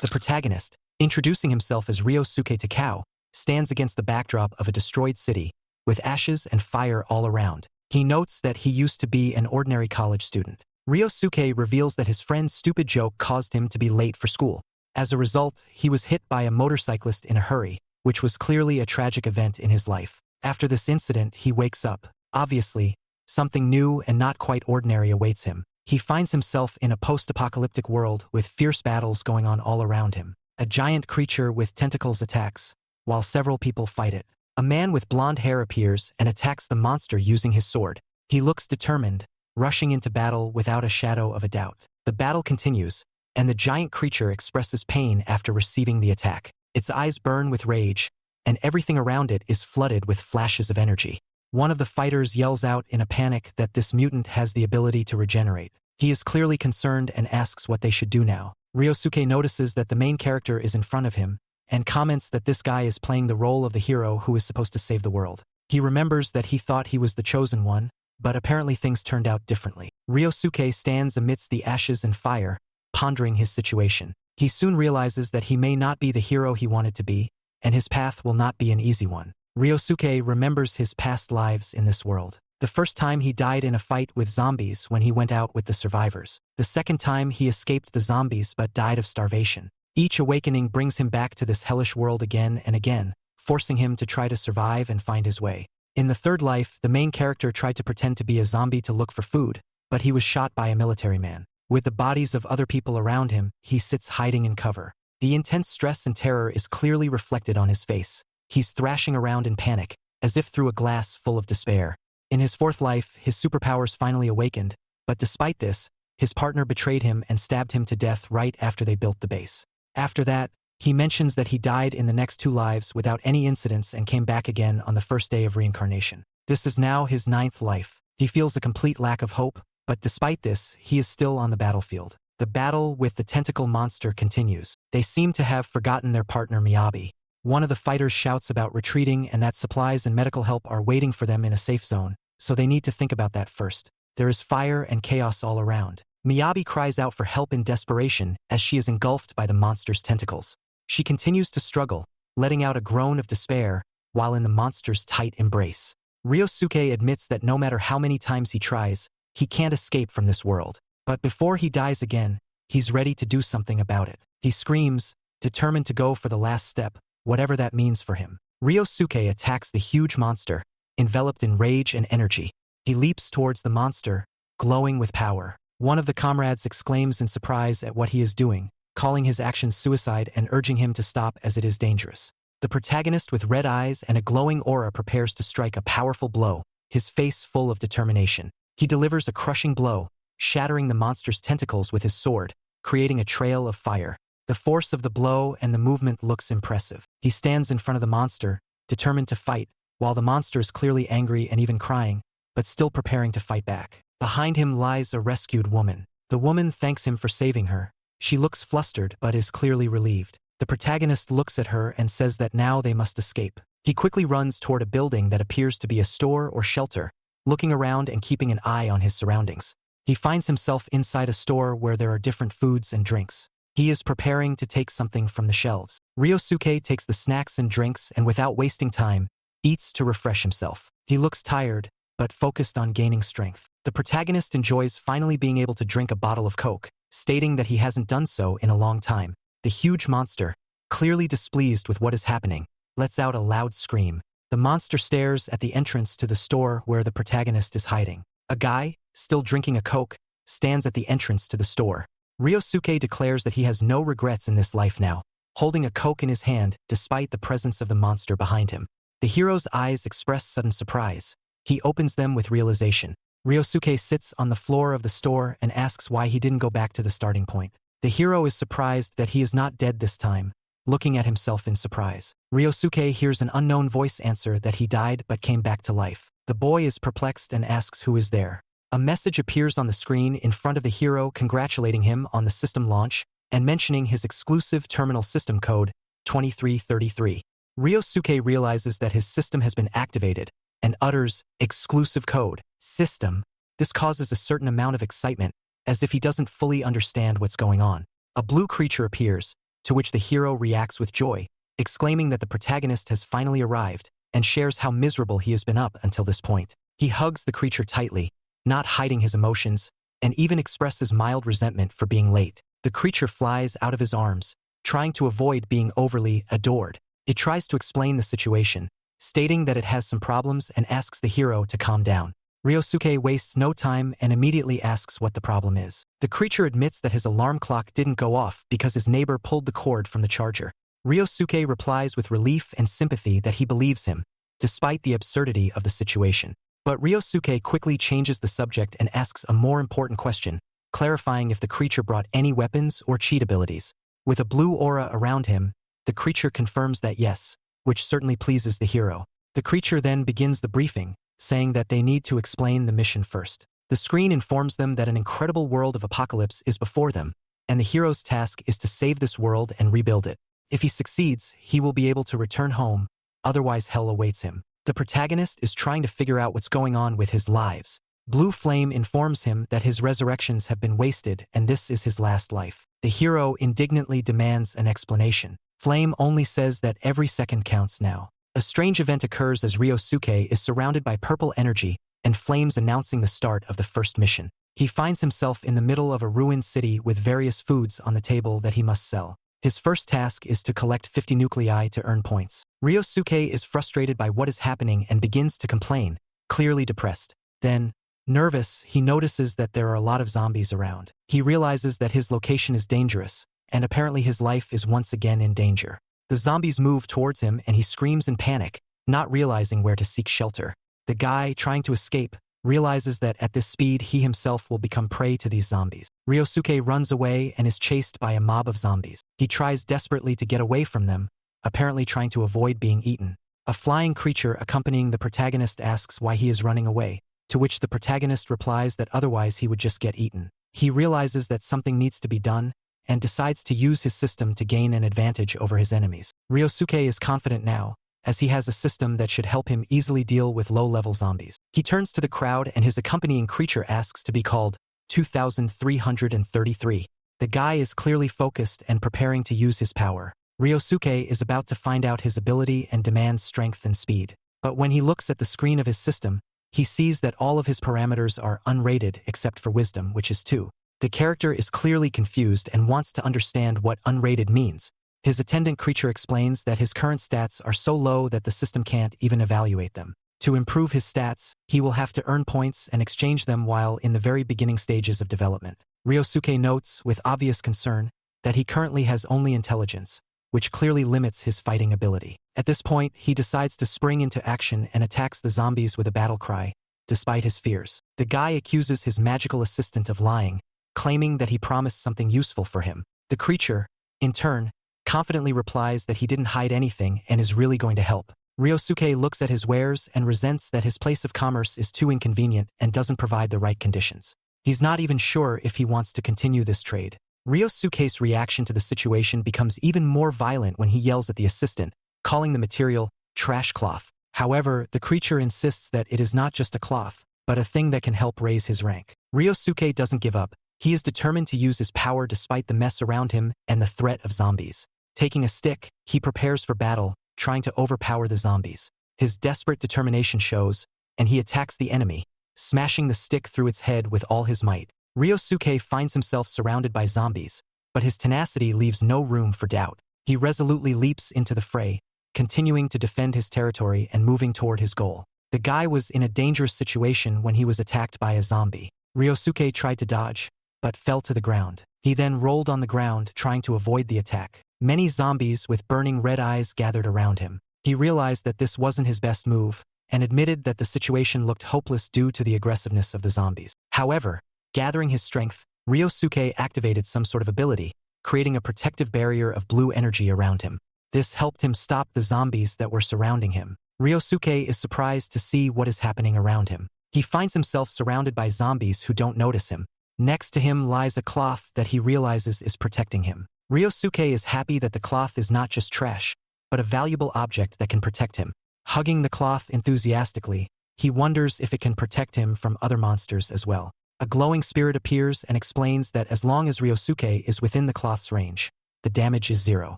The protagonist, introducing himself as Ryosuke Takao, stands against the backdrop of a destroyed city, with ashes and fire all around. He notes that he used to be an ordinary college student. Ryosuke reveals that his friend's stupid joke caused him to be late for school. As a result, he was hit by a motorcyclist in a hurry, which was clearly a tragic event in his life. After this incident, he wakes up. Obviously, something new and not quite ordinary awaits him. He finds himself in a post-apocalyptic world with fierce battles going on all around him. A giant creature with tentacles attacks, while several people fight it. A man with blonde hair appears and attacks the monster using his sword. He looks determined, rushing into battle without a shadow of a doubt. The battle continues, and the giant creature expresses pain after receiving the attack. Its eyes burn with rage, and everything around it is flooded with flashes of energy. One of the fighters yells out in a panic that this mutant has the ability to regenerate. He is clearly concerned and asks what they should do now. Ryosuke notices that the main character is in front of him, and comments that this guy is playing the role of the hero who is supposed to save the world. He remembers that he thought he was the chosen one, but apparently things turned out differently. Ryosuke stands amidst the ashes and fire, pondering his situation. He soon realizes that he may not be the hero he wanted to be, and his path will not be an easy one. Ryosuke remembers his past lives in this world. The first time he died in a fight with zombies when he went out with the survivors. The second time he escaped the zombies but died of starvation. Each awakening brings him back to this hellish world again and again, forcing him to try to survive and find his way. In the third life, the main character tried to pretend to be a zombie to look for food, but he was shot by a military man. With the bodies of other people around him, he sits hiding in cover. The intense stress and terror is clearly reflected on his face. He's thrashing around in panic, as if through a glass full of despair. In his fourth life, his superpowers finally awakened, but despite this, his partner betrayed him and stabbed him to death right after they built the base. After that, he mentions that he died in the next 2 lives without any incidents and came back again on the first day of reincarnation. This is now his 9th life. He feels a complete lack of hope, but despite this, he is still on the battlefield. The battle with the tentacle monster continues. They seem to have forgotten their partner Miyabi. One of the fighters shouts about retreating and that supplies and medical help are waiting for them in a safe zone, so they need to think about that first. There is fire and chaos all around. Miyabi cries out for help in desperation as she is engulfed by the monster's tentacles. She continues to struggle, letting out a groan of despair while in the monster's tight embrace. Ryosuke admits that no matter how many times he tries, he can't escape from this world. But before he dies again, he's ready to do something about it. He screams, determined to go for the last step, whatever that means for him. Ryosuke attacks the huge monster, enveloped in rage and energy. He leaps towards the monster, glowing with power. One of the comrades exclaims in surprise at what he is doing, calling his actions suicide and urging him to stop as it is dangerous. The protagonist with red eyes and a glowing aura prepares to strike a powerful blow, his face full of determination. He delivers a crushing blow, shattering the monster's tentacles with his sword, creating a trail of fire. The force of the blow and the movement looks impressive. He stands in front of the monster, determined to fight, while the monster is clearly angry and even crying, but still preparing to fight back. Behind him lies a rescued woman. The woman thanks him for saving her. She looks flustered but is clearly relieved. The protagonist looks at her and says that now they must escape. He quickly runs toward a building that appears to be a store or shelter, looking around and keeping an eye on his surroundings. He finds himself inside a store where there are different foods and drinks. He is preparing to take something from the shelves. Ryosuke takes the snacks and drinks and without wasting time, eats to refresh himself. He looks tired, but focused on gaining strength. The protagonist enjoys finally being able to drink a bottle of Coke, stating that he hasn't done so in a long time. The huge monster, clearly displeased with what is happening, lets out a loud scream. The monster stares at the entrance to the store where the protagonist is hiding. A guy, still drinking a Coke, stands at the entrance to the store. Ryosuke declares that he has no regrets in this life now, holding a Coke in his hand despite the presence of the monster behind him. The hero's eyes express sudden surprise. He opens them with realization. Ryosuke sits on the floor of the store and asks why he didn't go back to the starting point. The hero is surprised that he is not dead this time, looking at himself in surprise. Ryosuke hears an unknown voice answer that he died but came back to life. The boy is perplexed and asks who is there. A message appears on the screen in front of the hero congratulating him on the system launch and mentioning his exclusive terminal system code, 2333. Ryosuke realizes that his system has been activated and utters, "Exclusive code, system." This causes a certain amount of excitement, as if he doesn't fully understand what's going on. A blue creature appears, to which the hero reacts with joy, exclaiming that the protagonist has finally arrived, and shares how miserable he has been up until this point. He hugs the creature tightly, not hiding his emotions, and even expresses mild resentment for being late. The creature flies out of his arms, trying to avoid being overly adored. It tries to explain the situation, stating that it has some problems and asks the hero to calm down. Ryosuke wastes no time and immediately asks what the problem is. The creature admits that his alarm clock didn't go off because his neighbor pulled the cord from the charger. Ryosuke replies with relief and sympathy that he believes him, despite the absurdity of the situation. But Ryosuke quickly changes the subject and asks a more important question, clarifying if the creature brought any weapons or cheat abilities. With a blue aura around him, the creature confirms that yes, which certainly pleases the hero. The creature then begins the briefing, saying that they need to explain the mission first. The screen informs them that an incredible world of apocalypse is before them, and the hero's task is to save this world and rebuild it. If he succeeds, he will be able to return home, otherwise hell awaits him. The protagonist is trying to figure out what's going on with his lives. Blue Flame informs him that his resurrections have been wasted and this is his last life. The hero indignantly demands an explanation. Flame only says that every second counts now. A strange event occurs as Ryosuke is surrounded by purple energy and flames announcing the start of the first mission. He finds himself in the middle of a ruined city with various foods on the table that he must sell. His first task is to collect 50 nuclei to earn points. Ryosuke is frustrated by what is happening and begins to complain, clearly depressed. Then, nervous, he notices that there are a lot of zombies around. He realizes that his location is dangerous, and apparently his life is once again in danger. The zombies move towards him and he screams in panic, not realizing where to seek shelter. The guy, trying to escape, realizes that at this speed he himself will become prey to these zombies. Ryosuke runs away and is chased by a mob of zombies. He tries desperately to get away from them, apparently trying to avoid being eaten. A flying creature accompanying the protagonist asks why he is running away, to which the protagonist replies that otherwise he would just get eaten. He realizes that something needs to be done, and decides to use his system to gain an advantage over his enemies. Ryosuke is confident now, as he has a system that should help him easily deal with low-level zombies. He turns to the crowd and his accompanying creature asks to be called 2333. The guy is clearly focused and preparing to use his power. Ryosuke is about to find out his ability and demands strength and speed. But when he looks at the screen of his system, he sees that all of his parameters are unrated except for wisdom, which is 2. The character is clearly confused and wants to understand what unrated means. His attendant creature explains that his current stats are so low that the system can't even evaluate them. To improve his stats, he will have to earn points and exchange them while in the very beginning stages of development. Ryosuke notes, with obvious concern, that he currently has only intelligence, which clearly limits his fighting ability. At this point, he decides to spring into action and attacks the zombies with a battle cry, despite his fears. The guy accuses his magical assistant of lying, claiming that he promised something useful for him. The creature, in turn, confidently replies that he didn't hide anything and is really going to help. Ryosuke looks at his wares and resents that his place of commerce is too inconvenient and doesn't provide the right conditions. He's not even sure if he wants to continue this trade. Ryosuke's reaction to the situation becomes even more violent when he yells at the assistant, calling the material trash cloth. However, the creature insists that it is not just a cloth, but a thing that can help raise his rank. Ryosuke doesn't give up. He is determined to use his power despite the mess around him and the threat of zombies. Taking a stick, he prepares for battle, trying to overpower the zombies. His desperate determination shows, and he attacks the enemy, smashing the stick through its head with all his might. Ryosuke finds himself surrounded by zombies, but his tenacity leaves no room for doubt. He resolutely leaps into the fray, continuing to defend his territory and moving toward his goal. The guy was in a dangerous situation when he was attacked by a zombie. Ryosuke tried to dodge, but fell to the ground. He then rolled on the ground, trying to avoid the attack. Many zombies with burning red eyes gathered around him. He realized that this wasn't his best move, and admitted that the situation looked hopeless due to the aggressiveness of the zombies. However, gathering his strength, Ryosuke activated some sort of ability, creating a protective barrier of blue energy around him. This helped him stop the zombies that were surrounding him. Ryosuke is surprised to see what is happening around him. He finds himself surrounded by zombies who don't notice him. Next to him lies a cloth that he realizes is protecting him. Ryosuke is happy that the cloth is not just trash, but a valuable object that can protect him. Hugging the cloth enthusiastically, he wonders if it can protect him from other monsters as well. A glowing spirit appears and explains that as long as Ryosuke is within the cloth's range, the damage is 0.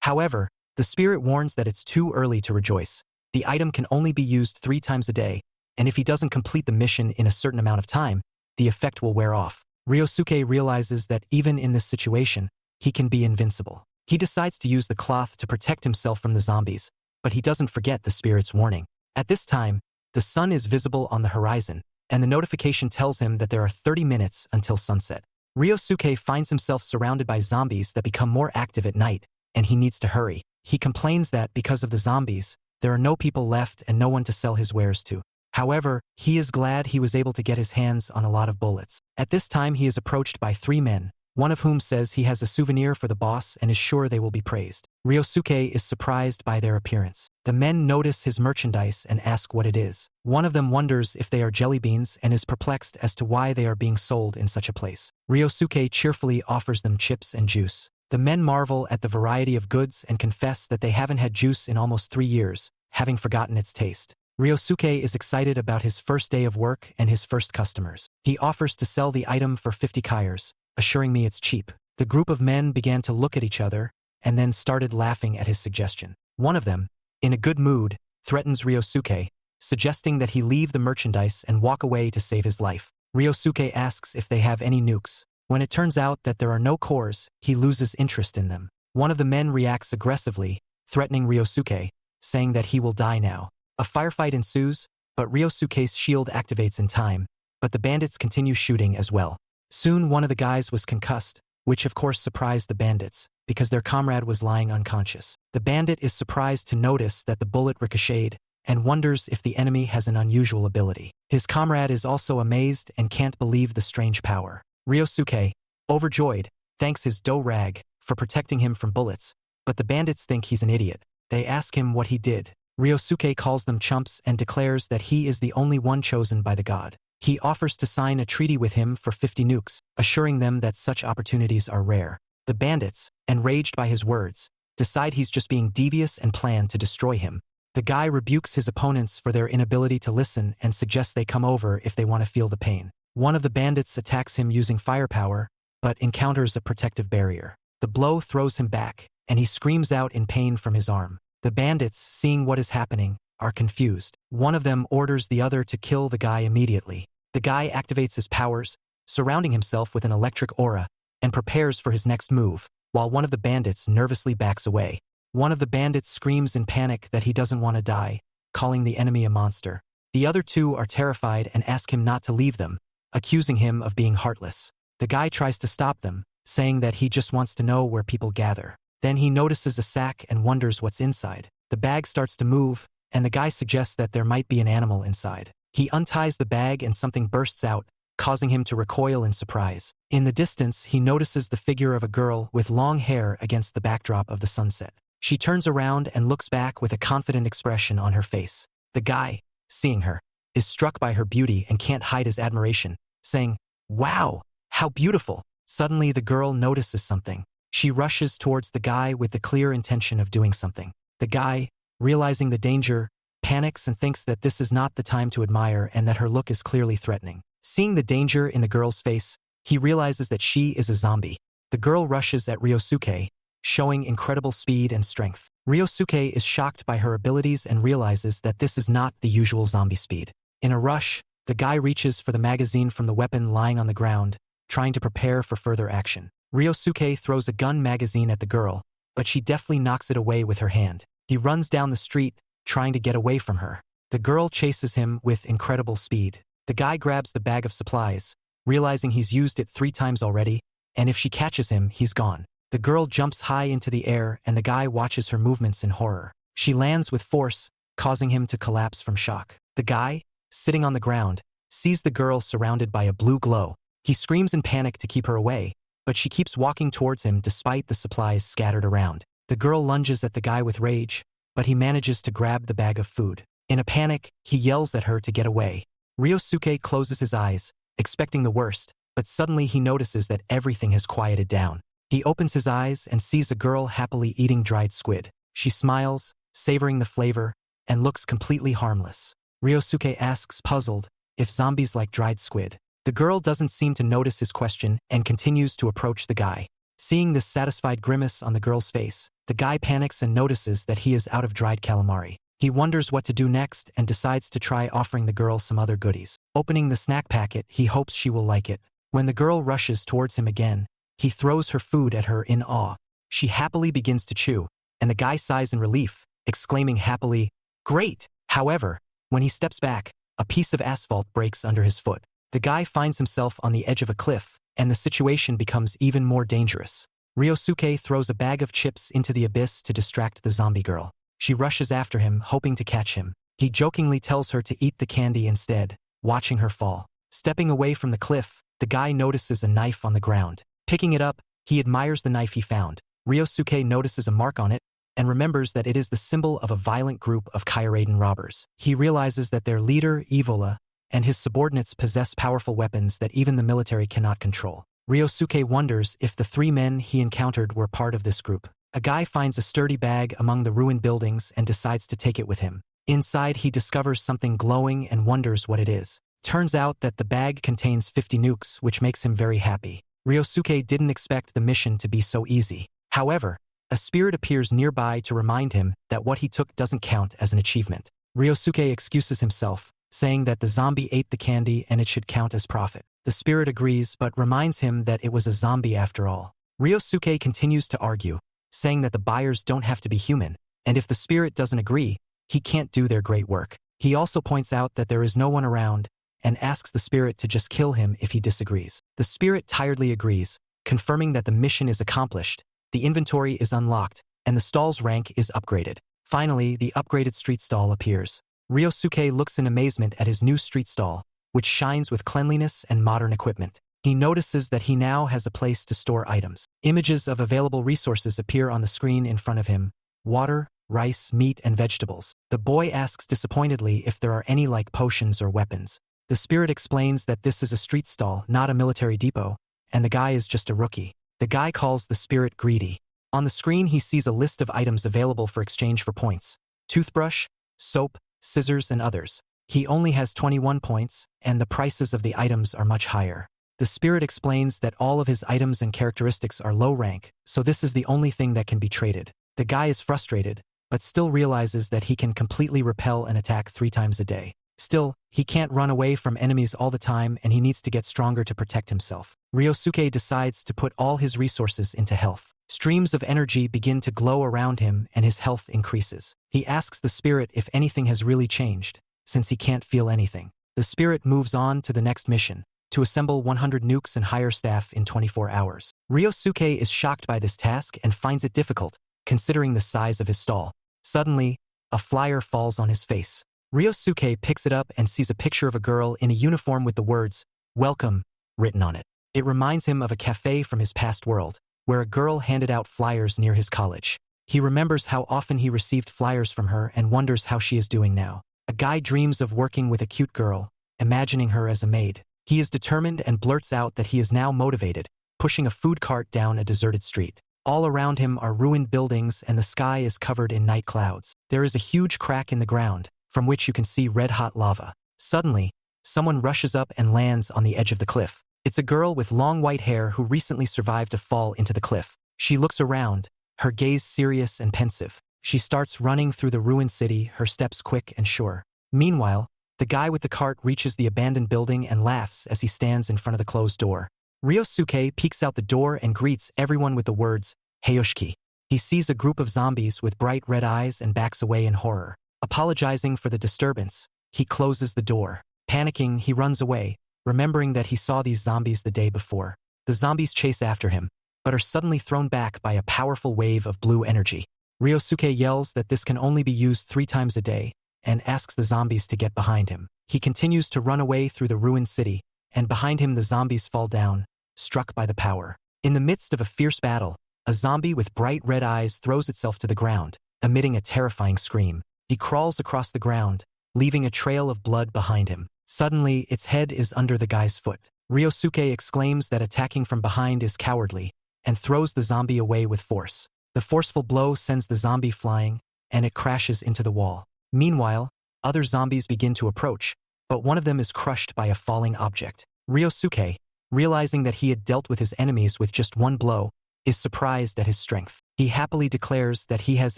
However, the spirit warns that it's too early to rejoice. The item can only be used 3 times a day, and if he doesn't complete the mission in a certain amount of time, the effect will wear off. Ryosuke realizes that even in this situation, he can be invincible. He decides to use the cloth to protect himself from the zombies, but he doesn't forget the spirit's warning. At this time, the sun is visible on the horizon, and the notification tells him that there are 30 minutes until sunset. Ryosuke finds himself surrounded by zombies that become more active at night, and he needs to hurry. He complains that because of the zombies, there are no people left and no one to sell his wares to. However, he is glad he was able to get his hands on a lot of bullets. At this time, he is approached by 3 men, one of whom says he has a souvenir for the boss and is sure they will be praised. Ryosuke is surprised by their appearance. The men notice his merchandise and ask what it is. One of them wonders if they are jelly beans and is perplexed as to why they are being sold in such a place. Ryosuke cheerfully offers them chips and juice. The men marvel at the variety of goods and confess that they haven't had juice in almost 3 years, having forgotten its taste. Ryosuke is excited about his first day of work and his first customers. He offers to sell the item for 50 kyers, assuring me it's cheap. The group of men began to look at each other and then started laughing at his suggestion. One of them, in a good mood, threatens Ryosuke, suggesting that he leave the merchandise and walk away to save his life. Ryosuke asks if they have any nukes. When it turns out that there are no cores, he loses interest in them. One of the men reacts aggressively, threatening Ryosuke, saying that he will die now. A firefight ensues, but Ryosuke's shield activates in time, but the bandits continue shooting as well. Soon one of the guys was concussed, which of course surprised the bandits, because their comrade was lying unconscious. The bandit is surprised to notice that the bullet ricocheted, and wonders if the enemy has an unusual ability. His comrade is also amazed and can't believe the strange power. Ryosuke, overjoyed, thanks his do-rag for protecting him from bullets, but the bandits think he's an idiot. They ask him what he did. Ryosuke calls them chumps and declares that he is the only one chosen by the god. He offers to sign a treaty with him for 50 nukes, assuring them that such opportunities are rare. The bandits, enraged by his words, decide he's just being devious and plan to destroy him. The guy rebukes his opponents for their inability to listen and suggests they come over if they want to feel the pain. One of the bandits attacks him using firepower, but encounters a protective barrier. The blow throws him back, and he screams out in pain from his arm. The bandits, seeing what is happening, are confused. One of them orders the other to kill the guy immediately. The guy activates his powers, surrounding himself with an electric aura, and prepares for his next move, while one of the bandits nervously backs away. One of the bandits screams in panic that he doesn't want to die, calling the enemy a monster. The other 2 are terrified and ask him not to leave them, accusing him of being heartless. The guy tries to stop them, saying that he just wants to know where people gather. Then he notices a sack and wonders what's inside. The bag starts to move, and the guy suggests that there might be an animal inside. He unties the bag and something bursts out, causing him to recoil in surprise. In the distance, he notices the figure of a girl with long hair against the backdrop of the sunset. She turns around and looks back with a confident expression on her face. The guy, seeing her, is struck by her beauty and can't hide his admiration, saying, "Wow, how beautiful!" Suddenly the girl notices something. She rushes towards the guy with the clear intention of doing something. The guy, realizing the danger, panics and thinks that this is not the time to admire and that her look is clearly threatening. Seeing the danger in the girl's face, he realizes that she is a zombie. The girl rushes at Ryosuke, showing incredible speed and strength. Ryosuke is shocked by her abilities and realizes that this is not the usual zombie speed. In a rush, the guy reaches for the magazine from the weapon lying on the ground, trying to prepare for further action. Ryosuke throws a gun magazine at the girl, but she deftly knocks it away with her hand. He runs down the street, trying to get away from her. The girl chases him with incredible speed. The guy grabs the bag of supplies, realizing he's used it 3 times already, and if she catches him, he's gone. The girl jumps high into the air and the guy watches her movements in horror. She lands with force, causing him to collapse from shock. The guy, sitting on the ground, sees the girl surrounded by a blue glow. He screams in panic to keep her away, but she keeps walking towards him despite the supplies scattered around. The girl lunges at the guy with rage, but he manages to grab the bag of food. In a panic, he yells at her to get away. Ryosuke closes his eyes, expecting the worst, but suddenly he notices that everything has quieted down. He opens his eyes and sees a girl happily eating dried squid. She smiles, savoring the flavor, and looks completely harmless. Ryosuke asks, puzzled, if zombies like dried squid. The girl doesn't seem to notice his question and continues to approach the guy. Seeing this satisfied grimace on the girl's face, the guy panics and notices that he is out of dried calamari. He wonders what to do next and decides to try offering the girl some other goodies. Opening the snack packet, he hopes she will like it. When the girl rushes towards him again, he throws her food at her in awe. She happily begins to chew, and the guy sighs in relief, exclaiming happily, "Great!" However, when he steps back, a piece of asphalt breaks under his foot. The guy finds himself on the edge of a cliff, and the situation becomes even more dangerous. Ryosuke throws a bag of chips into the abyss to distract the zombie girl. She rushes after him, hoping to catch him. He jokingly tells her to eat the candy instead, watching her fall. Stepping away from the cliff, the guy notices a knife on the ground. Picking it up, he admires the knife he found. Ryosuke notices a mark on it and remembers that it is the symbol of a violent group of Kyuraden robbers. He realizes that their leader, Evola, and his subordinates possess powerful weapons that even the military cannot control. Ryosuke wonders if the 3 men he encountered were part of this group. A guy finds a sturdy bag among the ruined buildings and decides to take it with him. Inside, he discovers something glowing and wonders what it is. Turns out that the bag contains 50 nukes, which makes him very happy. Ryosuke didn't expect the mission to be so easy. However, a spirit appears nearby to remind him that what he took doesn't count as an achievement. Ryosuke excuses himself, saying that the zombie ate the candy and it should count as profit. The spirit agrees but reminds him that it was a zombie after all. Ryosuke continues to argue, saying that the buyers don't have to be human, and if the spirit doesn't agree, he can't do their great work. He also points out that there is no one around and asks the spirit to just kill him if he disagrees. The spirit tiredly agrees, confirming that the mission is accomplished, the inventory is unlocked, and the stall's rank is upgraded. Finally, the upgraded street stall appears. Ryosuke looks in amazement at his new street stall, which shines with cleanliness and modern equipment. He notices that he now has a place to store items. Images of available resources appear on the screen in front of him: water, rice, meat, and vegetables. The boy asks disappointedly if there are any like potions or weapons. The spirit explains that this is a street stall, not a military depot, and the guy is just a rookie. The guy calls the spirit greedy. On the screen, he sees a list of items available for exchange for points: toothbrush, soap, scissors, and others. He only has 21 points, and the prices of the items are much higher. The spirit explains that all of his items and characteristics are low rank, so this is the only thing that can be traded. The guy is frustrated, but still realizes that he can completely repel an attack 3 times a day. Still, he can't run away from enemies all the time and he needs to get stronger to protect himself. Ryosuke decides to put all his resources into health. Streams of energy begin to glow around him and his health increases. He asks the spirit if anything has really changed, since he can't feel anything. The spirit moves on to the next mission: to assemble 100 nukes and hire staff in 24 hours. Ryosuke is shocked by this task and finds it difficult, considering the size of his stall. Suddenly, a flyer falls on his face. Ryosuke picks it up and sees a picture of a girl in a uniform with the words, "Welcome," written on it. It reminds him of a cafe from his past world, where a girl handed out flyers near his college. He remembers how often he received flyers from her and wonders how she is doing now. A guy dreams of working with a cute girl, imagining her as a maid. He is determined and blurts out that he is now motivated, pushing a food cart down a deserted street. All around him are ruined buildings and the sky is covered in night clouds. There is a huge crack in the ground, from which you can see red-hot lava. Suddenly, someone rushes up and lands on the edge of the cliff. It's a girl with long white hair who recently survived a fall into the cliff. She looks around, her gaze serious and pensive. She starts running through the ruined city, her steps quick and sure. Meanwhile, the guy with the cart reaches the abandoned building and laughs as he stands in front of the closed door. Ryosuke peeks out the door and greets everyone with the words, "Heyoshiki." He sees a group of zombies with bright red eyes and backs away in horror. Apologizing for the disturbance, he closes the door. Panicking, he runs away, remembering that he saw these zombies the day before. The zombies chase after him, but are suddenly thrown back by a powerful wave of blue energy. Ryosuke yells that this can only be used 3 times a day, and asks the zombies to get behind him. He continues to run away through the ruined city, and behind him the zombies fall down, struck by the power. In the midst of a fierce battle, a zombie with bright red eyes throws itself to the ground, emitting a terrifying scream. He crawls across the ground, leaving a trail of blood behind him. Suddenly, its head is under the guy's foot. Ryosuke exclaims that attacking from behind is cowardly, and throws the zombie away with force. The forceful blow sends the zombie flying, and it crashes into the wall. Meanwhile, other zombies begin to approach, but one of them is crushed by a falling object. Ryosuke, realizing that he had dealt with his enemies with just one blow, is surprised at his strength. He happily declares that he has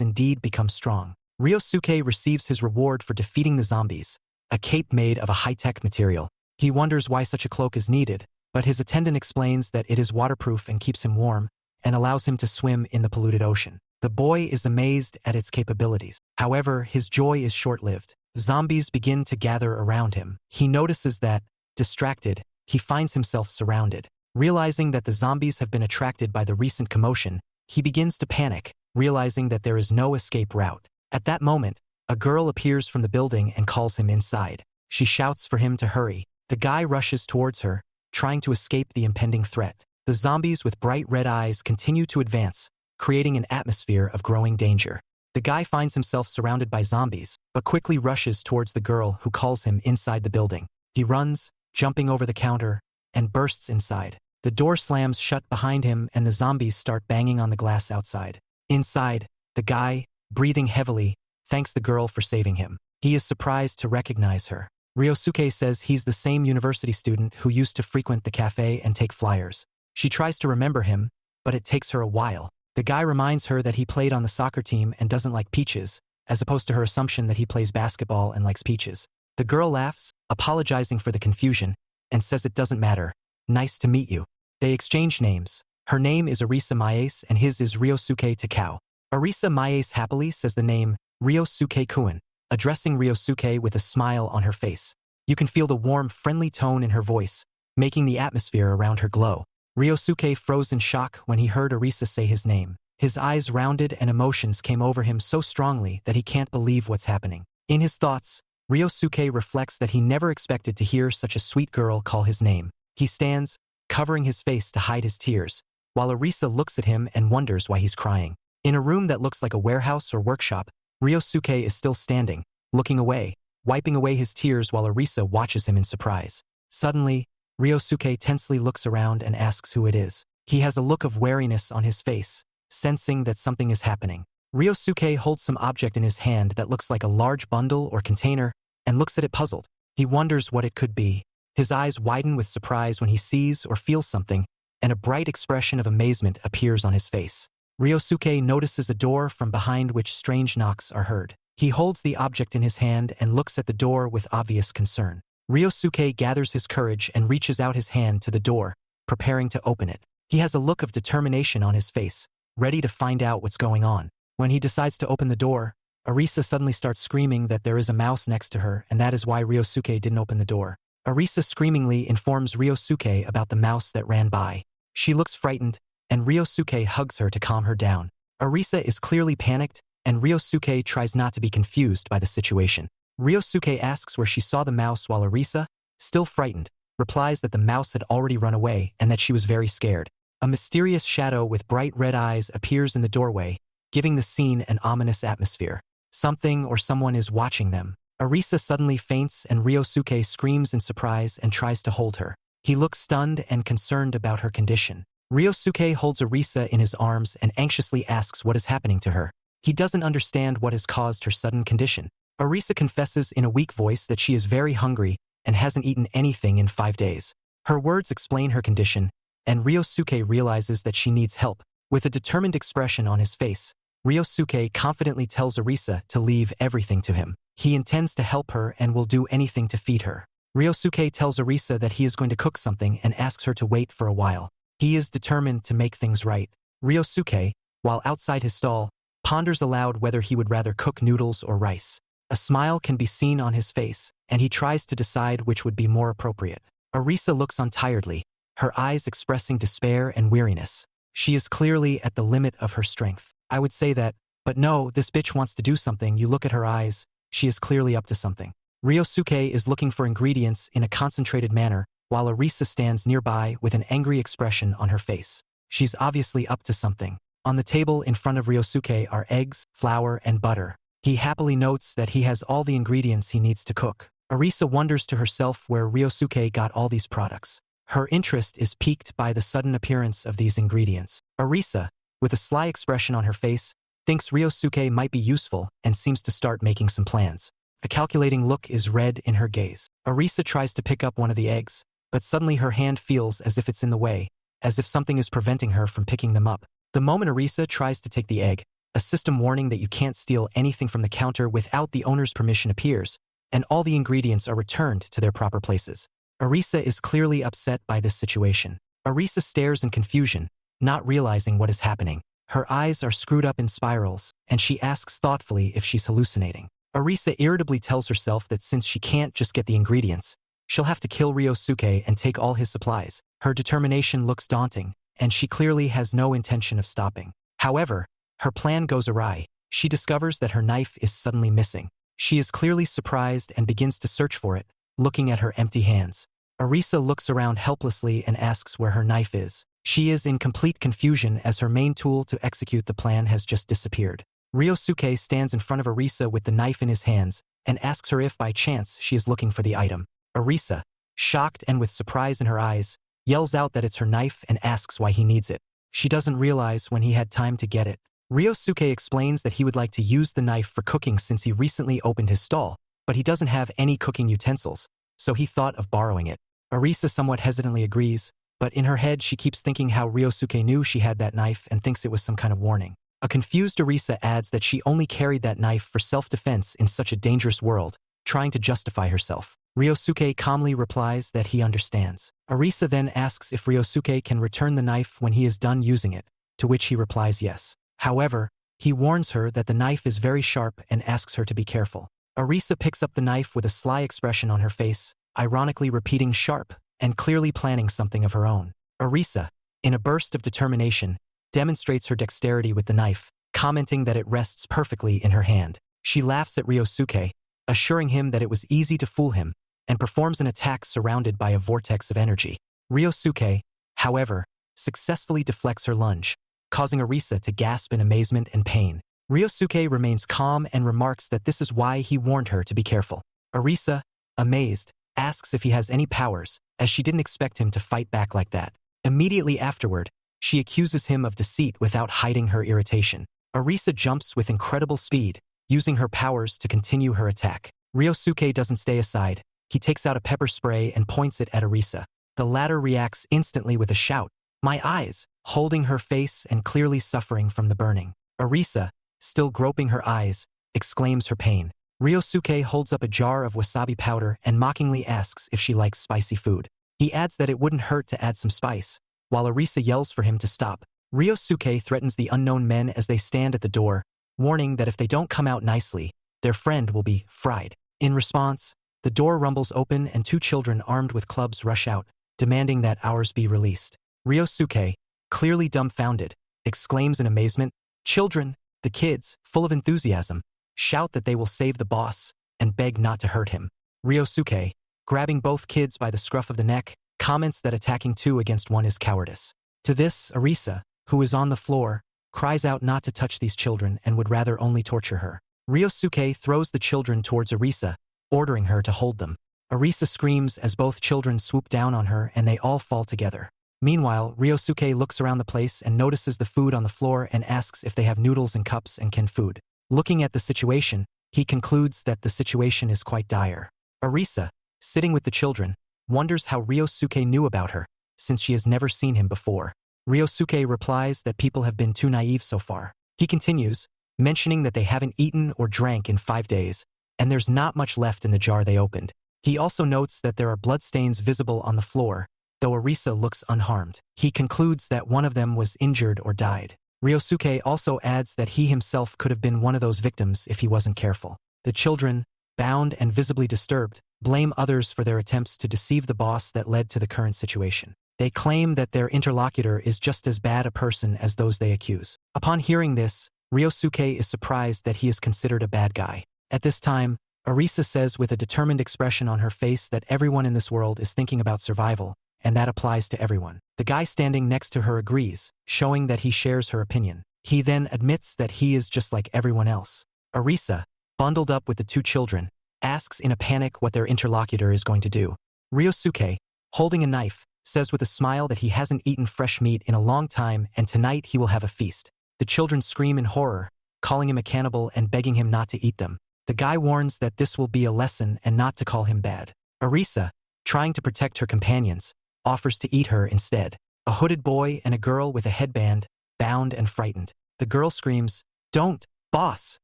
indeed become strong. Ryosuke receives his reward for defeating the zombies, a cape made of a high-tech material. He wonders why such a cloak is needed, but his attendant explains that it is waterproof and keeps him warm, and allows him to swim in the polluted ocean. The boy is amazed at its capabilities. However, his joy is short-lived. Zombies begin to gather around him. He notices that, distracted, he finds himself surrounded. Realizing that the zombies have been attracted by the recent commotion, he begins to panic, realizing that there is no escape route. At that moment, a girl appears from the building and calls him inside. She shouts for him to hurry. The guy rushes towards her, trying to escape the impending threat. The zombies with bright red eyes continue to advance, creating an atmosphere of growing danger. The guy finds himself surrounded by zombies, but quickly rushes towards the girl who calls him inside the building. He runs, jumping over the counter, and bursts inside. The door slams shut behind him and the zombies start banging on the glass outside. Inside, the guy, breathing heavily, thanks the girl for saving him. He is surprised to recognize her. Ryosuke says he's the same university student who used to frequent the cafe and take flyers. She tries to remember him, but it takes her a while. The guy reminds her that he played on the soccer team and doesn't like peaches, as opposed to her assumption that he plays basketball and likes peaches. The girl laughs, apologizing for the confusion, and says it doesn't matter. Nice to meet you. They exchange names. Her name is Arisa Maes and his is Ryosuke Takao. Arisa Maes happily says the name Ryosuke-kun, addressing Ryosuke with a smile on her face. You can feel the warm, friendly tone in her voice, making the atmosphere around her glow. Ryosuke froze in shock when he heard Arisa say his name. His eyes rounded and emotions came over him so strongly that he can't believe what's happening. In his thoughts, Ryosuke reflects that he never expected to hear such a sweet girl call his name. He stands, covering his face to hide his tears, while Arisa looks at him and wonders why he's crying. In a room that looks like a warehouse or workshop, Ryosuke is still standing, looking away, wiping away his tears while Arisa watches him in surprise. Suddenly, Ryosuke tensely looks around and asks who it is. He has a look of wariness on his face, sensing that something is happening. Ryosuke holds some object in his hand that looks like a large bundle or container and looks at it puzzled. He wonders what it could be. His eyes widen with surprise when he sees or feels something, and a bright expression of amazement appears on his face. Ryosuke notices a door from behind which strange knocks are heard. He holds the object in his hand and looks at the door with obvious concern. Ryosuke gathers his courage and reaches out his hand to the door, preparing to open it. He has a look of determination on his face, ready to find out what's going on. When he decides to open the door, Arisa suddenly starts screaming that there is a mouse next to her and that is why Ryosuke didn't open the door. Arisa screamingly informs Ryosuke about the mouse that ran by. She looks frightened, and Ryosuke hugs her to calm her down. Arisa is clearly panicked, and Ryosuke tries not to be confused by the situation. Ryosuke asks where she saw the mouse while Arisa, still frightened, replies that the mouse had already run away and that she was very scared. A mysterious shadow with bright red eyes appears in the doorway, giving the scene an ominous atmosphere. Something or someone is watching them. Arisa suddenly faints and Ryosuke screams in surprise and tries to hold her. He looks stunned and concerned about her condition. Ryosuke holds Arisa in his arms and anxiously asks what is happening to her. He doesn't understand what has caused her sudden condition. Arisa confesses in a weak voice that she is very hungry and hasn't eaten anything in 5 days. Her words explain her condition, and Ryosuke realizes that she needs help. With a determined expression on his face, Ryosuke confidently tells Arisa to leave everything to him. He intends to help her and will do anything to feed her. Ryosuke tells Arisa that he is going to cook something and asks her to wait for a while. He is determined to make things right. Ryosuke, while outside his stall, ponders aloud whether he would rather cook noodles or rice. A smile can be seen on his face, and he tries to decide which would be more appropriate. Arisa looks on tiredly, her eyes expressing despair and weariness. She is clearly at the limit of her strength. I would say that, but no, this bitch wants to do something. You look at her eyes, she is clearly up to something. Ryosuke is looking for ingredients in a concentrated manner, while Arisa stands nearby with an angry expression on her face. She's obviously up to something. On the table in front of Ryosuke are eggs, flour, and butter. He happily notes that he has all the ingredients he needs to cook. Arisa wonders to herself where Ryosuke got all these products. Her interest is piqued by the sudden appearance of these ingredients. Arisa, with a sly expression on her face, thinks Ryosuke might be useful and seems to start making some plans. A calculating look is read in her gaze. Arisa tries to pick up one of the eggs, but suddenly her hand feels as if it's in the way, as if something is preventing her from picking them up. The moment Arisa tries to take the egg, a system warning that you can't steal anything from the counter without the owner's permission appears, and all the ingredients are returned to their proper places. Arisa is clearly upset by this situation. Arisa stares in confusion, not realizing what is happening. Her eyes are screwed up in spirals, and she asks thoughtfully if she's hallucinating. Arisa irritably tells herself that since she can't just get the ingredients, she'll have to kill Ryosuke and take all his supplies. Her determination looks daunting, and she clearly has no intention of stopping. However, her plan goes awry. She discovers that her knife is suddenly missing. She is clearly surprised and begins to search for it, looking at her empty hands. Arisa looks around helplessly and asks where her knife is. She is in complete confusion as her main tool to execute the plan has just disappeared. Ryosuke stands in front of Arisa with the knife in his hands and asks her if by chance she is looking for the item. Arisa, shocked and with surprise in her eyes, yells out that it's her knife and asks why he needs it. She doesn't realize when he had time to get it. Ryosuke explains that he would like to use the knife for cooking since he recently opened his stall, but he doesn't have any cooking utensils, so he thought of borrowing it. Arisa somewhat hesitantly agrees, but in her head she keeps thinking how Ryosuke knew she had that knife and thinks it was some kind of warning. A confused Arisa adds that she only carried that knife for self-defense in such a dangerous world, trying to justify herself. Ryosuke calmly replies that he understands. Arisa then asks if Ryosuke can return the knife when he is done using it, to which he replies yes. However, he warns her that the knife is very sharp and asks her to be careful. Arisa picks up the knife with a sly expression on her face, ironically repeating sharp, and clearly planning something of her own. Arisa, in a burst of determination, demonstrates her dexterity with the knife, commenting that it rests perfectly in her hand. She laughs at Ryosuke, assuring him that it was easy to fool him, and performs an attack surrounded by a vortex of energy. Ryosuke, however, successfully deflects her lunge, causing Arisa to gasp in amazement and pain. Ryosuke remains calm and remarks that this is why he warned her to be careful. Arisa, amazed, asks if he has any powers, as she didn't expect him to fight back like that. Immediately afterward, she accuses him of deceit without hiding her irritation. Arisa jumps with incredible speed, using her powers to continue her attack. Ryosuke doesn't stay aside. He takes out a pepper spray and points it at Arisa. The latter reacts instantly with a shout, "My eyes!" holding her face and clearly suffering from the burning. Arisa, still groping her eyes, exclaims her pain. Ryosuke holds up a jar of wasabi powder and mockingly asks if she likes spicy food. He adds that it wouldn't hurt to add some spice, while Arisa yells for him to stop. Ryosuke threatens the unknown men as they stand at the door, warning that if they don't come out nicely, their friend will be fried. In response, the door rumbles open and two children armed with clubs rush out, demanding that ours be released. Ryosuke, clearly dumbfounded, exclaims in amazement, "Children!" The kids, full of enthusiasm, shout that they will save the boss and beg not to hurt him. Ryosuke, grabbing both kids by the scruff of the neck, comments that attacking two against one is cowardice. To this, Arisa, who is on the floor, cries out not to touch these children and would rather only torture her. Ryosuke throws the children towards Arisa, ordering her to hold them. Arisa screams as both children swoop down on her and they all fall together. Meanwhile, Ryosuke looks around the place and notices the food on the floor and asks if they have noodles and cups and canned food. Looking at the situation, he concludes that the situation is quite dire. Arisa, sitting with the children, wonders how Ryosuke knew about her, since she has never seen him before. Ryosuke replies that people have been too naive so far. He continues, mentioning that they haven't eaten or drank in 5 days, and there's not much left in the jar they opened. He also notes that there are bloodstains visible on the floor, though Arisa looks unharmed. He concludes that one of them was injured or died. Ryosuke also adds that he himself could have been one of those victims if he wasn't careful. The children, bound and visibly disturbed, blame others for their attempts to deceive the boss that led to the current situation. They claim that their interlocutor is just as bad a person as those they accuse. Upon hearing this, Ryosuke is surprised that he is considered a bad guy. At this time, Arisa says with a determined expression on her face that everyone in this world is thinking about survival, and that applies to everyone. The guy standing next to her agrees, showing that he shares her opinion. He then admits that he is just like everyone else. Arisa, bundled up with the two children, asks in a panic what their interlocutor is going to do. Ryosuke, holding a knife, says with a smile that he hasn't eaten fresh meat in a long time and tonight he will have a feast. The children scream in horror, calling him a cannibal and begging him not to eat them. The guy warns that this will be a lesson and not to call him bad. Arisa, trying to protect her companions, offers to eat her instead. A hooded boy and a girl with a headband, bound and frightened. The girl screams, "Don't, boss!"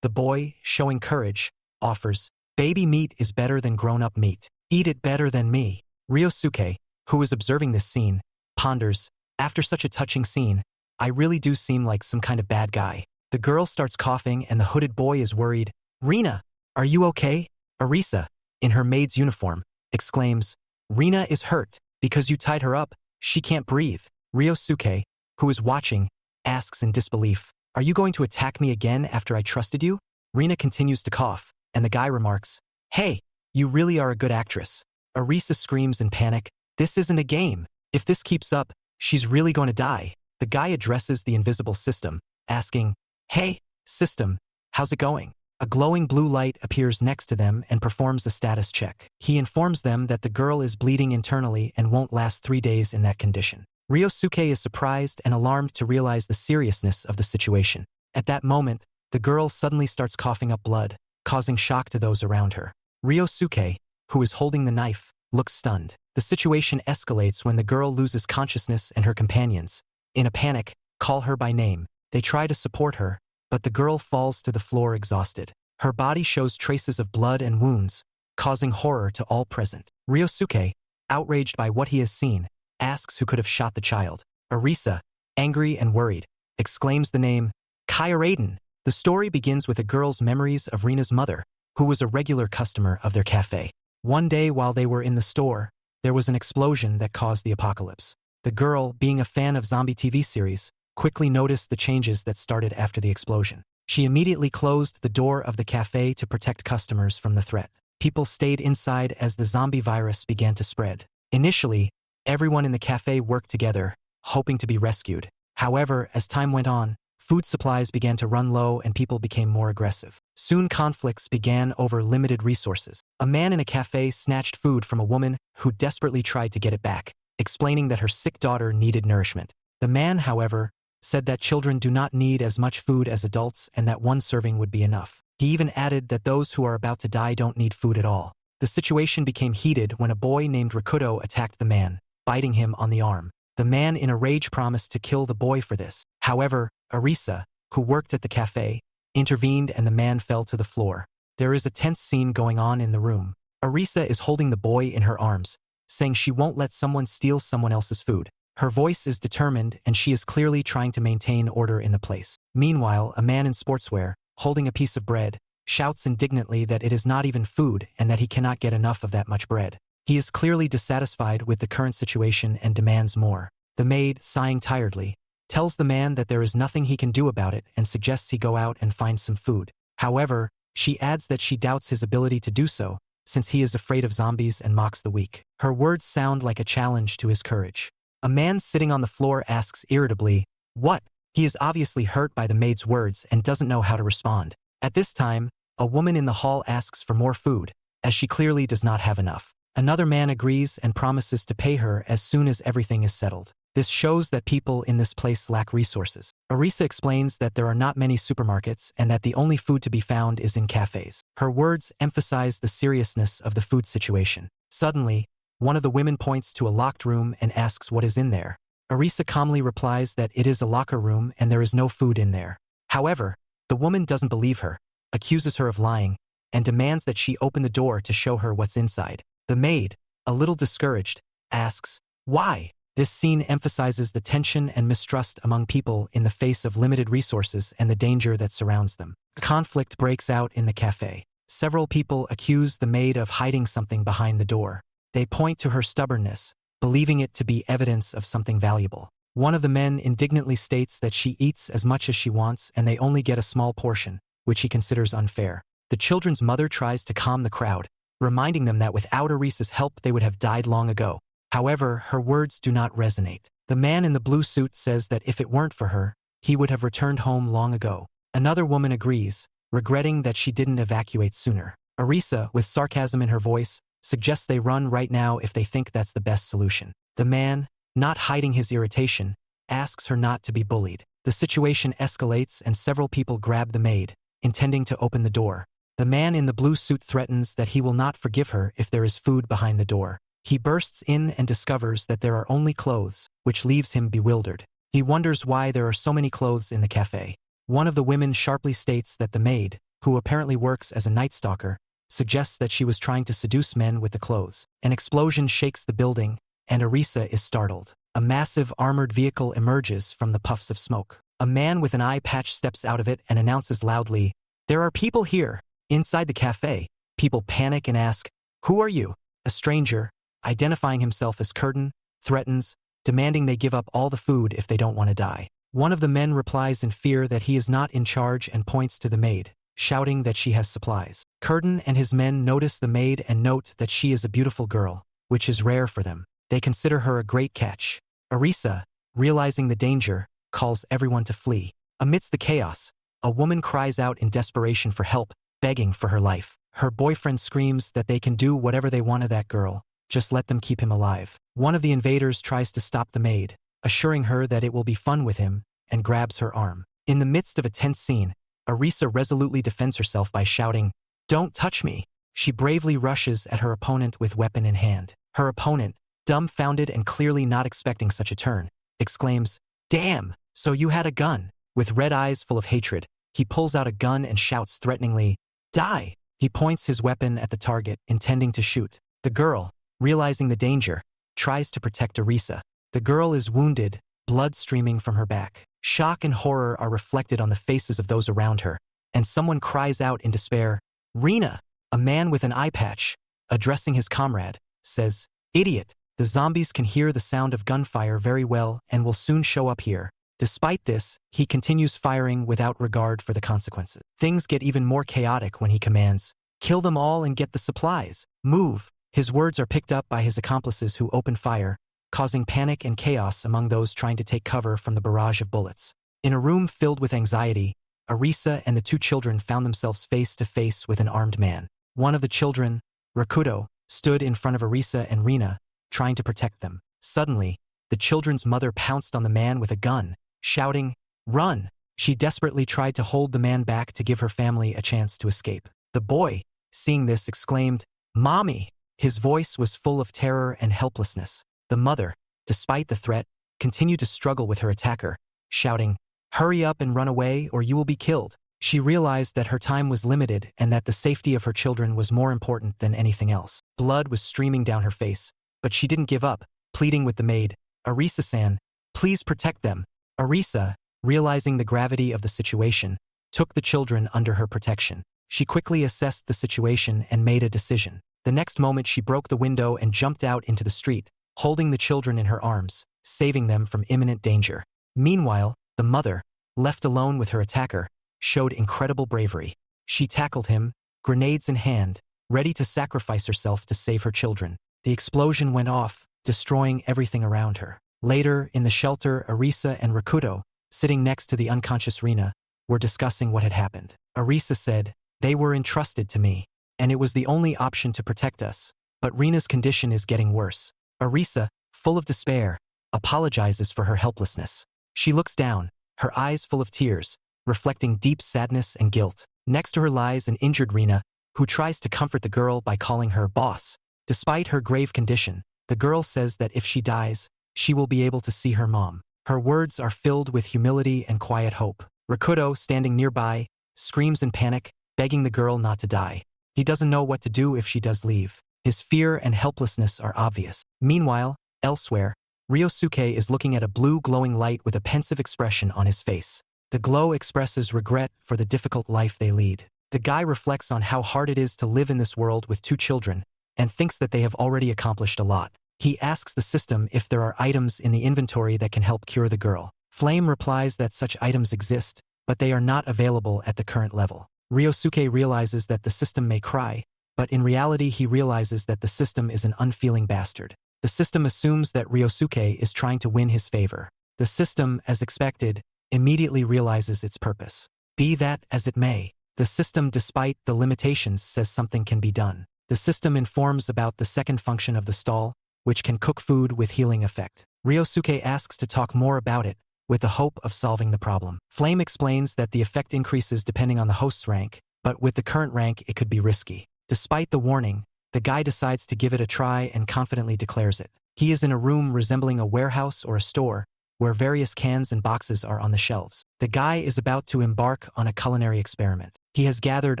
The boy, showing courage, offers, "Baby meat is better than grown-up meat. Eat it better than me." Ryosuke, who is observing this scene, ponders, "After such a touching scene, I really do seem like some kind of bad guy." The girl starts coughing and the hooded boy is worried. "Rina, are you okay?" Arisa, in her maid's uniform, exclaims, "Rina is hurt. Because you tied her up, she can't breathe." Ryosuke, who is watching, asks in disbelief, "Are you going to attack me again after I trusted you?" Rina continues to cough, and the guy remarks, "Hey, you really are a good actress." Arisa screams in panic, "This isn't a game. If this keeps up, she's really going to die." The guy addresses the invisible system, asking, "Hey, system, how's it going?" A glowing blue light appears next to them and performs a status check. He informs them that the girl is bleeding internally and won't last 3 days in that condition. Ryosuke is surprised and alarmed to realize the seriousness of the situation. At that moment, the girl suddenly starts coughing up blood, causing shock to those around her. Ryosuke, who is holding the knife, looks stunned. The situation escalates when the girl loses consciousness and her companions, in a panic, call her by name. They try to support her, but the girl falls to the floor exhausted. Her body shows traces of blood and wounds, causing horror to all present. Ryosuke, outraged by what he has seen, asks who could have shot the child. Arisa, angry and worried, exclaims the name, "Kyaraden." The story begins with a girl's memories of Rina's mother, who was a regular customer of their cafe. One day while they were in the store, there was an explosion that caused the apocalypse. The girl, being a fan of zombie TV series, quickly noticed the changes that started after the explosion. She immediately closed the door of the cafe to protect customers from the threat. People stayed inside as the zombie virus began to spread. Initially, everyone in the cafe worked together, hoping to be rescued. However, as time went on, food supplies began to run low and people became more aggressive. Soon conflicts began over limited resources. A man in a cafe snatched food from a woman who desperately tried to get it back, explaining that her sick daughter needed nourishment. The man, however, said that children do not need as much food as adults and that one serving would be enough. He even added that those who are about to die don't need food at all. The situation became heated when a boy named Rikudo attacked the man, biting him on the arm. The man in a rage promised to kill the boy for this. However, Arisa, who worked at the cafe, intervened and the man fell to the floor. There is a tense scene going on in the room. Arisa is holding the boy in her arms, saying she won't let someone steal someone else's food. Her voice is determined and she is clearly trying to maintain order in the place. Meanwhile, a man in sportswear, holding a piece of bread, shouts indignantly that it is not even food and that he cannot get enough of that much bread. He is clearly dissatisfied with the current situation and demands more. The maid, sighing tiredly, tells the man that there is nothing he can do about it and suggests he go out and find some food. However, she adds that she doubts his ability to do so, since he is afraid of zombies and mocks the weak. Her words sound like a challenge to his courage. A man sitting on the floor asks irritably, "What?" He is obviously hurt by the maid's words and doesn't know how to respond. At this time, a woman in the hall asks for more food, as she clearly does not have enough. Another man agrees and promises to pay her as soon as everything is settled. This shows that people in this place lack resources. Arisa explains that there are not many supermarkets and that the only food to be found is in cafes. Her words emphasize the seriousness of the food situation. Suddenly, one of the women points to a locked room and asks what is in there. Arisa calmly replies that it is a locker room and there is no food in there. However, the woman doesn't believe her, accuses her of lying, and demands that she open the door to show her what's inside. The maid, a little discouraged, asks, "Why?" This scene emphasizes the tension and mistrust among people in the face of limited resources and the danger that surrounds them. A conflict breaks out in the cafe. Several people accuse the maid of hiding something behind the door. They point to her stubbornness, believing it to be evidence of something valuable. One of the men indignantly states that she eats as much as she wants and they only get a small portion, which he considers unfair. The children's mother tries to calm the crowd, reminding them that without Arisa's help they would have died long ago. However, her words do not resonate. The man in the blue suit says that if it weren't for her, he would have returned home long ago. Another woman agrees, regretting that she didn't evacuate sooner. Arisa, with sarcasm in her voice, suggests they run right now if they think that's the best solution. The man, not hiding his irritation, asks her not to be bullied. The situation escalates and several people grab the maid, intending to open the door. The man in the blue suit threatens that he will not forgive her if there is food behind the door. He bursts in and discovers that there are only clothes, which leaves him bewildered. He wonders why there are so many clothes in the cafe. One of the women sharply states that the maid, who apparently works as a night stalker, suggests that she was trying to seduce men with the clothes. An explosion shakes the building, and Arisa is startled. A massive armored vehicle emerges from the puffs of smoke. A man with an eye patch steps out of it and announces loudly, "There are people here." Inside the cafe, people panic and ask, "Who are you?" A stranger, identifying himself as Curtin, threatens, demanding they give up all the food if they don't want to die. One of the men replies in fear that he is not in charge and points to the maid, shouting that she has supplies. Curtin and his men notice the maid and note that she is a beautiful girl, which is rare for them. They consider her a great catch. Arisa, realizing the danger, calls everyone to flee. Amidst the chaos, a woman cries out in desperation for help, begging for her life. Her boyfriend screams that they can do whatever they want to that girl, just let them keep him alive. One of the invaders tries to stop the maid, assuring her that it will be fun with him, and grabs her arm. In the midst of a tense scene, Arisa resolutely defends herself by shouting, "Don't touch me." She bravely rushes at her opponent with weapon in hand. Her opponent, dumbfounded and clearly not expecting such a turn, exclaims, "Damn, so you had a gun." With red eyes full of hatred, he pulls out a gun and shouts threateningly, "Die!" He points his weapon at the target, intending to shoot. The girl, realizing the danger, tries to protect Arisa. The girl is wounded, blood streaming from her back. Shock and horror are reflected on the faces of those around her, and someone cries out in despair, "Rena!" A man with an eye patch, addressing his comrade, says, "Idiot, the zombies can hear the sound of gunfire very well and will soon show up here." Despite this, he continues firing without regard for the consequences. Things get even more chaotic when he commands, "Kill them all and get the supplies. Move." His words are picked up by his accomplices who open fire, causing panic and chaos among those trying to take cover from the barrage of bullets. In a room filled with anxiety, Arisa and the two children found themselves face to face with an armed man. One of the children, Rakudo, stood in front of Arisa and Rena, trying to protect them. Suddenly, the children's mother pounced on the man with a gun, shouting, "Run!" She desperately tried to hold the man back to give her family a chance to escape. The boy, seeing this, exclaimed, "Mommy!" His voice was full of terror and helplessness. The mother, despite the threat, continued to struggle with her attacker, shouting, "Hurry up and run away or you will be killed." She realized that her time was limited and that the safety of her children was more important than anything else. Blood was streaming down her face, but she didn't give up, pleading with the maid, "Arisa-san, please protect them." Arisa, realizing the gravity of the situation, took the children under her protection. She quickly assessed the situation and made a decision. The next moment she broke the window and jumped out into the street, holding the children in her arms, saving them from imminent danger. Meanwhile, the mother, left alone with her attacker, showed incredible bravery. She tackled him, grenades in hand, ready to sacrifice herself to save her children. The explosion went off, destroying everything around her. Later, in the shelter, Arisa and Rakudo, sitting next to the unconscious Rena, were discussing what had happened. Arisa said, "They were entrusted to me, and it was the only option to protect us, but Rena's condition is getting worse." Arisa, full of despair, apologizes for her helplessness. She looks down, her eyes full of tears, reflecting deep sadness and guilt. Next to her lies an injured Rena, who tries to comfort the girl by calling her boss. Despite her grave condition, the girl says that if she dies, she will be able to see her mom. Her words are filled with humility and quiet hope. Rakudo, standing nearby, screams in panic, begging the girl not to die. He doesn't know what to do if she does leave. His fear and helplessness are obvious. Meanwhile, elsewhere, Ryosuke is looking at a blue glowing light with a pensive expression on his face. The glow expresses regret for the difficult life they lead. The guy reflects on how hard it is to live in this world with two children, and thinks that they have already accomplished a lot. He asks the system if there are items in the inventory that can help cure the girl. Flame replies that such items exist, but they are not available at the current level. Ryosuke realizes that the system may cry, but in reality he realizes that the system is an unfeeling bastard. The system assumes that Ryosuke is trying to win his favor. The system, as expected, immediately realizes its purpose. Be that as it may, the system, despite the limitations, says something can be done. The system informs about the second function of the stall, which can cook food with healing effect. Ryosuke asks to talk more about it, with the hope of solving the problem. Flame explains that the effect increases depending on the host's rank, but with the current rank it could be risky. Despite the warning, the guy decides to give it a try and confidently declares it. He is in a room resembling a warehouse or a store, where various cans and boxes are on the shelves. The guy is about to embark on a culinary experiment. He has gathered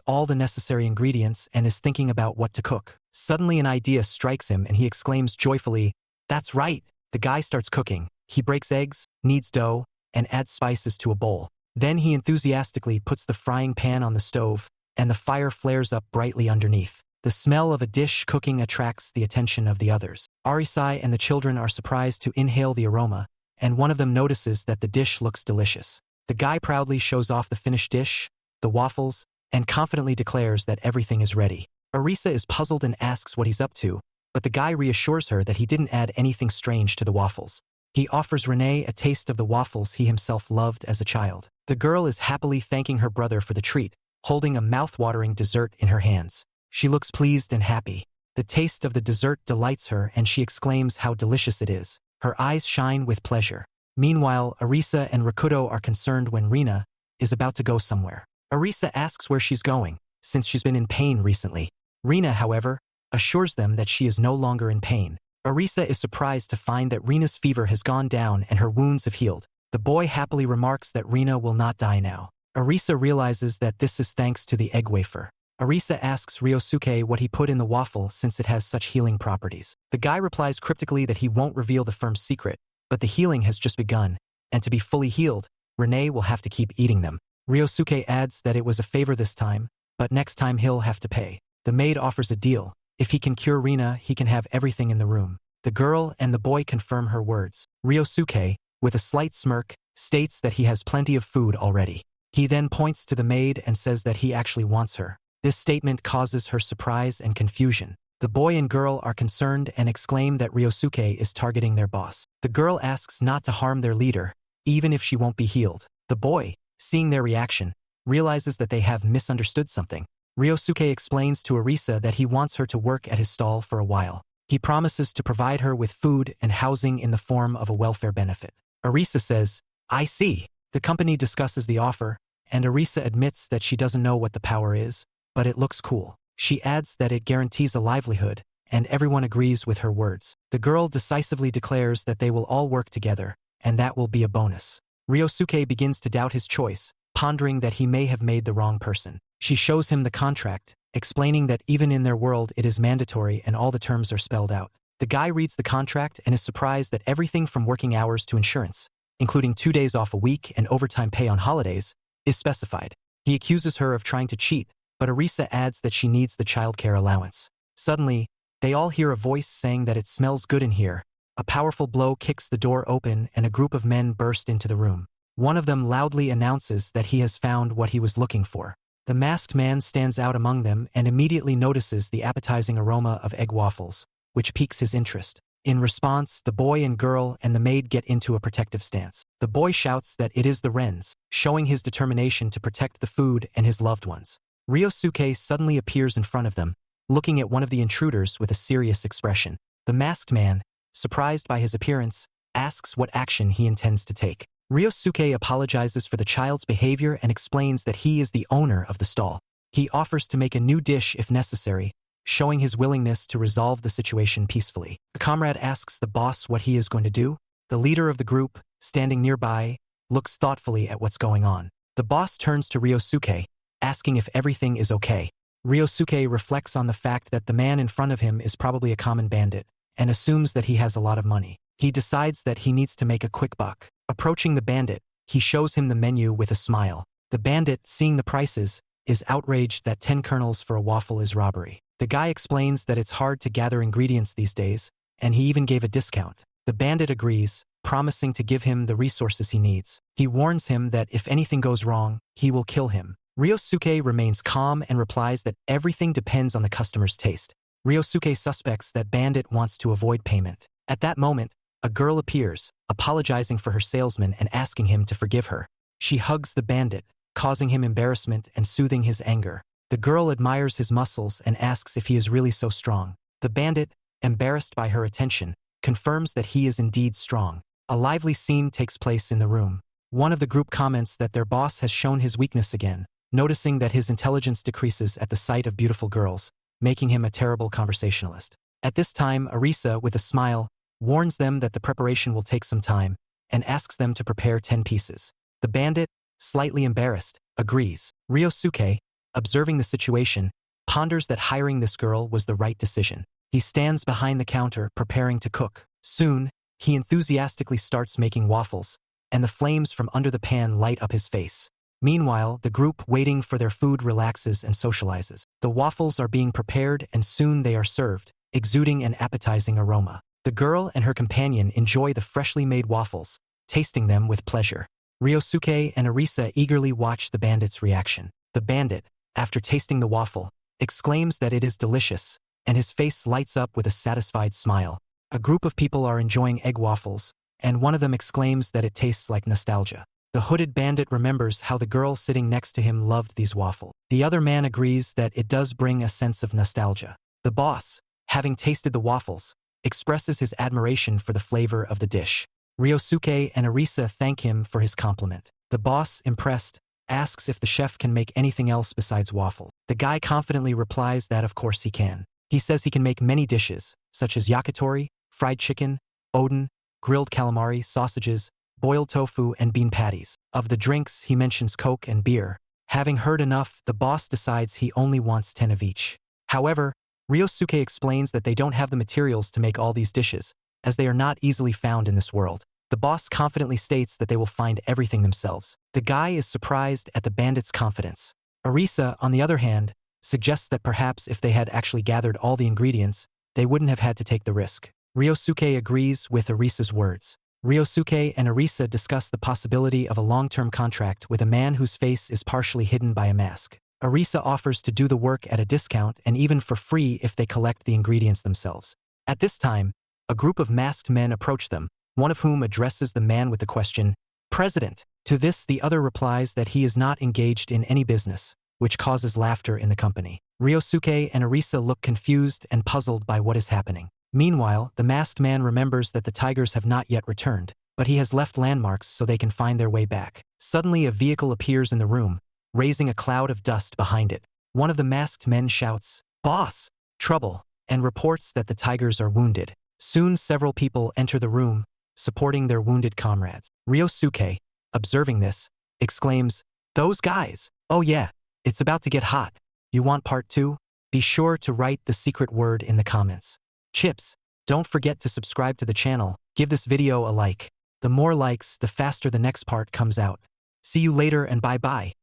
all the necessary ingredients and is thinking about what to cook. Suddenly an idea strikes him and he exclaims joyfully, "That's right!" The guy starts cooking. He breaks eggs, kneads dough, and adds spices to a bowl. Then he enthusiastically puts the frying pan on the stove, and the fire flares up brightly underneath. The smell of a dish cooking attracts the attention of the others. Arisai and the children are surprised to inhale the aroma, and one of them notices that the dish looks delicious. The guy proudly shows off the finished dish, the waffles, and confidently declares that everything is ready. Arisa is puzzled and asks what he's up to, but the guy reassures her that he didn't add anything strange to the waffles. He offers Renee a taste of the waffles he himself loved as a child. The girl is happily thanking her brother for the treat, holding a mouth-watering dessert in her hands. She looks pleased and happy. The taste of the dessert delights her and she exclaims how delicious it is. Her eyes shine with pleasure. Meanwhile, Arisa and Rakudo are concerned when Rina is about to go somewhere. Arisa asks where she's going, since she's been in pain recently. Rina, however, assures them that she is no longer in pain. Arisa is surprised to find that Rina's fever has gone down and her wounds have healed. The boy happily remarks that Rina will not die now. Arisa realizes that this is thanks to the egg wafer. Arisa asks Ryosuke what he put in the waffle since it has such healing properties. The guy replies cryptically that he won't reveal the firm's secret, but the healing has just begun, and to be fully healed, Renee will have to keep eating them. Ryosuke adds that it was a favor this time, but next time he'll have to pay. The maid offers a deal. If he can cure Rina, he can have everything in the room. The girl and the boy confirm her words. Ryosuke, with a slight smirk, states that he has plenty of food already. He then points to the maid and says that he actually wants her. This statement causes her surprise and confusion. The boy and girl are concerned and exclaim that Ryosuke is targeting their boss. The girl asks not to harm their leader, even if she won't be healed. The boy, seeing their reaction, realizes that they have misunderstood something. Ryosuke explains to Arisa that he wants her to work at his stall for a while. He promises to provide her with food and housing in the form of a welfare benefit. Arisa says, "I see." The company discusses the offer, and Arisa admits that she doesn't know what the power is, but it looks cool. She adds that it guarantees a livelihood, and everyone agrees with her words. The girl decisively declares that they will all work together, and that will be a bonus. Ryosuke begins to doubt his choice, pondering that he may have made the wrong person. She shows him the contract, explaining that even in their world it is mandatory and all the terms are spelled out. The guy reads the contract and is surprised that everything from working hours to insurance, including 2 days off a week and overtime pay on holidays, is specified. He accuses her of trying to cheat, but Arisa adds that she needs the childcare allowance. Suddenly, they all hear a voice saying that it smells good in here. A powerful blow kicks the door open and a group of men burst into the room. One of them loudly announces that he has found what he was looking for. The masked man stands out among them and immediately notices the appetizing aroma of egg waffles, which piques his interest. In response, the boy and girl and the maid get into a protective stance. The boy shouts that it is the Wrens, showing his determination to protect the food and his loved ones. Ryosuke suddenly appears in front of them, looking at one of the intruders with a serious expression. The masked man, surprised by his appearance, asks what action he intends to take. Ryosuke apologizes for the child's behavior and explains that he is the owner of the stall. He offers to make a new dish if necessary, showing his willingness to resolve the situation peacefully. A comrade asks the boss what he is going to do. The leader of the group, standing nearby, looks thoughtfully at what's going on. The boss turns to Ryosuke, asking if everything is okay. Ryosuke reflects on the fact that the man in front of him is probably a common bandit, and assumes that he has a lot of money. He decides that he needs to make a quick buck. Approaching the bandit, he shows him the menu with a smile. The bandit, seeing the prices, is outraged that 10 kernels for a waffle is robbery. The guy explains that it's hard to gather ingredients these days, and he even gave a discount. The bandit agrees, promising to give him the resources he needs. He warns him that if anything goes wrong, he will kill him. Ryosuke remains calm and replies that everything depends on the customer's taste. Ryosuke suspects that bandit wants to avoid payment. At that moment, a girl appears, apologizing for her salesman and asking him to forgive her. She hugs the bandit, causing him embarrassment and soothing his anger. The girl admires his muscles and asks if he is really so strong. The bandit, embarrassed by her attention, confirms that he is indeed strong. A lively scene takes place in the room. One of the group comments that their boss has shown his weakness again, noticing that his intelligence decreases at the sight of beautiful girls, making him a terrible conversationalist. At this time, Arisa, with a smile, warns them that the preparation will take some time, and asks them to prepare 10 pieces. The bandit, slightly embarrassed, agrees. Ryosuke, observing the situation, ponders that hiring this girl was the right decision. He stands behind the counter preparing to cook. Soon, he enthusiastically starts making waffles, and the flames from under the pan light up his face. Meanwhile, the group waiting for their food relaxes and socializes. The waffles are being prepared and soon they are served, exuding an appetizing aroma. The girl and her companion enjoy the freshly made waffles, tasting them with pleasure. Ryosuke and Arisa eagerly watch the bandit's reaction. The bandit, after tasting the waffle, exclaims that it is delicious, and his face lights up with a satisfied smile. A group of people are enjoying egg waffles, and one of them exclaims that it tastes like nostalgia. The hooded bandit remembers how the girl sitting next to him loved these waffles. The other man agrees that it does bring a sense of nostalgia. The boss, having tasted the waffles, expresses his admiration for the flavor of the dish. Ryosuke and Arisa thank him for his compliment. The boss, impressed, asks if the chef can make anything else besides waffles. The guy confidently replies that of course he can. He says he can make many dishes, such as yakitori, fried chicken, oden, grilled calamari, sausages, boiled tofu, and bean patties. Of the drinks, he mentions Coke and beer. Having heard enough, the boss decides he only wants 10 of each. However, Ryosuke explains that they don't have the materials to make all these dishes, as they are not easily found in this world. The boss confidently states that they will find everything themselves. The guy is surprised at the bandit's confidence. Arisa, on the other hand, suggests that perhaps if they had actually gathered all the ingredients, they wouldn't have had to take the risk. Ryosuke agrees with Arisa's words. Ryosuke and Arisa discuss the possibility of a long-term contract with a man whose face is partially hidden by a mask. Arisa offers to do the work at a discount and even for free if they collect the ingredients themselves. At this time, a group of masked men approach them, one of whom addresses the man with the question, "President." To this, the other replies that he is not engaged in any business, which causes laughter in the company. Ryosuke and Arisa look confused and puzzled by what is happening. Meanwhile, the masked man remembers that the tigers have not yet returned, but he has left landmarks so they can find their way back. Suddenly, a vehicle appears in the room, raising a cloud of dust behind it. One of the masked men shouts, "Boss! Trouble!" and reports that the tigers are wounded. Soon, several people enter the room, supporting their wounded comrades. Ryosuke, observing this, exclaims, "Those guys! Oh yeah, it's about to get hot. You want part 2? Be sure to write the secret word in the comments. Chips, don't forget to subscribe to the channel, give this video a like. The more likes, the faster the next part comes out. See you later and bye-bye.